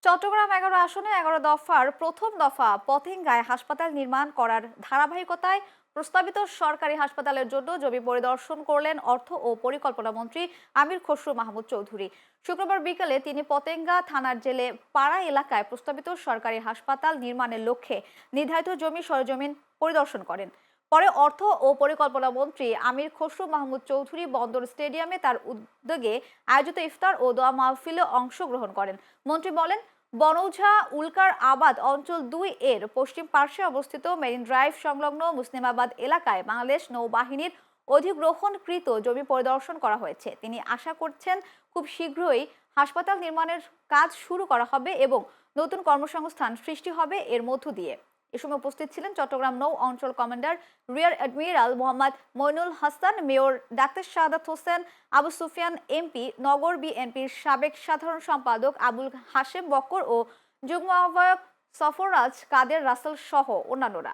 চট্টগ্রাম ১১ আসনে ১১ দফার প্রথম দফা পতেঙ্গায় হাসপাতাল নির্মাণ করার ধারাবাহিকতায় প্রস্তাবিত সরকারি হাসপাতালের জন্য জমি পরিদর্শন করলেন অর্থ ও পরিকল্পনা মন্ত্রী আমির খসরু মাহমুদ চৌধুরী। শুক্রবার বিকেলে তিনি পতেঙ্গা থানার জেলে পাড়া এলাকায় প্রস্তাবিত সরকারি হাসপাতাল নির্মাণের লক্ষ্যে নির্ধারিত জমি সরজমিন পরিদর্শন করেন। পরে অর্থ ও পরিকল্পনা মন্ত্রী আমির খসরু মাহমুদ চৌধুরী বন্দর স্টেডিয়ামে তার উদ্যোগে আয়োজিত ইফতার ও দোয়া মাহফিলে অংশগ্রহণ করেন। মন্ত্রী বলেন, বনৌঝা উল্কার আবাদ অঞ্চল ২ এর পশ্চিম পার্শ্বে অবস্থিত মেরিন ড্রাইভ সংলগ্ন মুসলিমাবাদ এলাকায় বাংলাদেশ নৌবাহিনীর অধিগ্রহণকৃত জমি পরিদর্শন করা হয়েছে। তিনি আশা করছেন খুব শীঘ্রই হাসপাতাল নির্মাণের কাজ শুরু করা হবে এবং নতুন কর্মসংস্থান সৃষ্টি হবে এর মধ্য দিয়ে। এ সময় উপস্থিত ছিলেন চট্টগ্রাম নৌ অঞ্চল commander rear admiral Mohammad Moinul Hasan, mayor doctor Shahadat Hossain, Abu Sufian MP, নগর বিএনপির সাবেক সাধারণ সম্পাদক আবুল হাশেম বক্কর ও যুগ্ম আহ্বায়ক সফররাজ কাদের রাসেল সহ অন্যান্যরা।